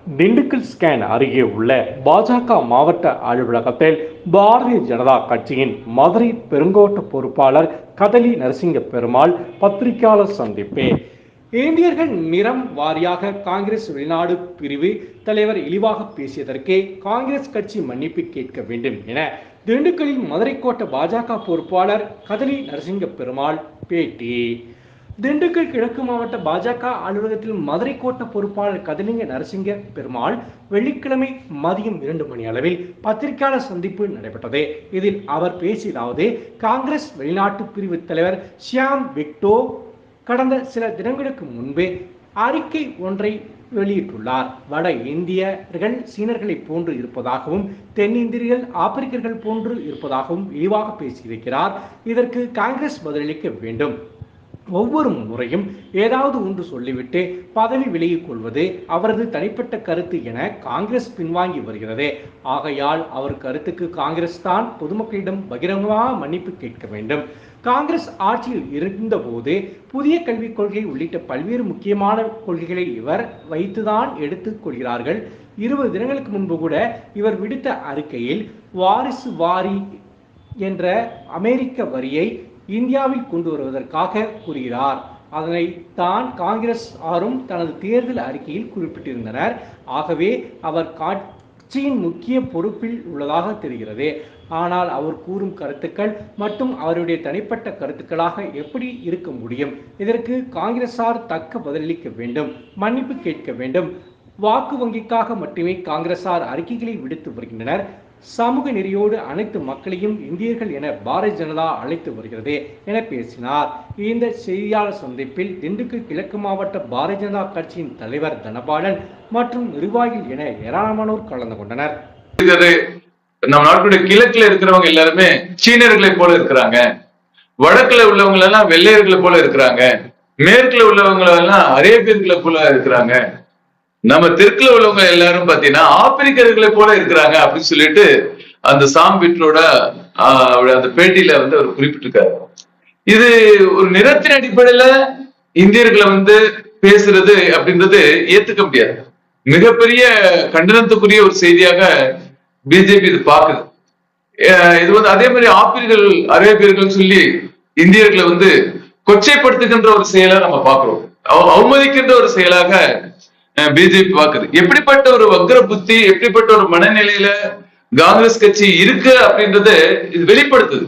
Dindigul scan அருகே உள்ள பாஜக மாவட்ட அலுவலகத்தில் பாரதிய ஜனதா கட்சியின் மதுரை பெருங்கோட்ட பொறுப்பாளர் கதலி நரசிங்க பெருமாள் பத்திரிகையாளர் சந்திப்பு. இந்தியர்கள் நிறம் வாரியாக காங்கிரஸ் வெளிநாடு பிரிவு தலைவர் இழிவாக பேசியதற்கே காங்கிரஸ் கட்சி மன்னிப்பு கேட்க வேண்டும் என திண்டுக்கல்லில் மதுரை கோட்ட பாஜக பொறுப்பாளர் கதலி நரசிங்க பெருமாள் பேட்டி. திண்டுக்கல் கிழக்கு மாவட்ட பாஜக அலுவலகத்தில் மதுரை கோட்ட பொறுப்பாளர் கதலிங்க நரசிங்க பெருமாள் வெள்ளிக்கிழமை மதியம் 2 மணி அளவில் பத்திரிகையாளர் சந்திப்பு நடைபெற்றது. இதில் அவர் பேசியதாவது, காங்கிரஸ் வெளிநாட்டு பிரிவு தலைவர் ஷியாம் விக்டோ கடந்த சில தினங்களுக்கு முன்பே அறிக்கை ஒன்றை வெளியிட்டுள்ளார். வட இந்தியர்கள் சீனர்களை போன்று இருப்பதாகவும் தென்னிந்தியர்கள் ஆப்பிரிக்கர்கள் போன்று இருப்பதாகவும் இழிவாக பேசியிருக்கிறார். இதற்கு காங்கிரஸ் பதிலளிக்க வேண்டும். ஒவ்வொரு முறையும் ஏதாவது ஒன்று சொல்லிவிட்டு பதவி விலகிக் கொள்வது அவரது தனிப்பட்ட கருத்து என காங்கிரஸ் பின்வாங்கி வருகிறது. ஆகையால் அவர் கருத்துக்கு காங்கிரஸ் தான் பொதுமக்களிடம் பகிரங்கமாக மன்னிப்பு கேட்க வேண்டும். காங்கிரஸ் ஆட்சியில் இருந்தபோது புதிய கல்விக் கொள்கை உள்ளிட்ட பல்வேறு முக்கியமான கொள்கைகளை இவர் வைத்துதான் எடுத்துக் கொள்கிறார்கள். 20 தினங்களுக்கு முன்பு கூட இவர் விடுத்த அறிக்கையில் வாரிசு வாரி என்ற அமெரிக்க வரியை இந்தியாவில் கொண்டு வருவதற்காக கூறுகிறார். அதனை தான் காங்கிரஸ் ஆரும் தனது தேர்தல் அறிக்கையில் குறிப்பிட்டிருந்தனர். ஆகவே அவர் கட்சியின் முக்கிய பொறுப்பில் உள்ளதாக தெரிகிறது. ஆனால் அவர் கூறும் கருத்துக்கள் மட்டும் அவருடைய தனிப்பட்ட கருத்துக்களாக எப்படி இருக்க முடியும்? இதற்கு காங்கிரசார் தக்க பதிலளிக்க வேண்டும், மன்னிப்பு கேட்க வேண்டும். வாக்கு வங்கிக்காக மட்டுமே காங்கிரசார் அறிக்கைகளை விடுத்து வருகின்றனர். சமூக நெறியோடு அனைத்து மக்களையும் இந்தியர்கள் என பாரதிய ஜனதா அழைத்து வருகிறது என பேசினார். இந்த செய்தியாளர் சந்திப்பில் திண்டுக்கல் கிழக்கு மாவட்ட பாரதிய ஜனதா கட்சியின் தலைவர் தனபாலன் மற்றும் நிர்வாகிகள் என ஏராளமானோர் கலந்து கொண்டனர். நம் நாட்டுடைய கிழக்குல இருக்கிறவங்க எல்லாருமே சீனர்களை போல இருக்கிறாங்க, வடக்குல உள்ளவங்க எல்லாம் வெள்ளையர்களை போல இருக்கிறாங்க, மேற்குல உள்ளவங்க எல்லாம் அரேபியர்களை போல இருக்கிறாங்க, நம்ம தெற்குல உள்ளவங்க எல்லாரும் பாத்தீங்கன்னா ஆப்பிரிக்கர்களை போல இருக்கிறாங்க அப்படின்னு சொல்லிட்டு அந்த சாம் விட்லோட அந்த பேட்டியில அவர் குறிப்பிட்டிருக்காரு. இது ஒரு நிறத்தின் அடிப்படையில இந்தியர்களை பேசுறது அப்படின்றது ஏத்துக்க முடியாது. மிகப்பெரிய கண்டனத்துக்குரிய ஒரு செய்தியாக பிஜேபி இது பாக்குது. இது அதே மாதிரி அரேபியர்கள் சொல்லி இந்தியர்களை கொச்சைப்படுத்துகின்ற ஒரு செயலை நம்ம பாக்குறோம். அவமதிக்கின்ற ஒரு செயலாக பிஜேபி பாக்குது. எப்படிப்பட்ட ஒரு வக்ர புத்தி, எப்படிப்பட்ட ஒரு மனநிலையில காங்கிரஸ் கட்சி இருக்கு அப்படின்றத இது வெளிப்படுத்துது.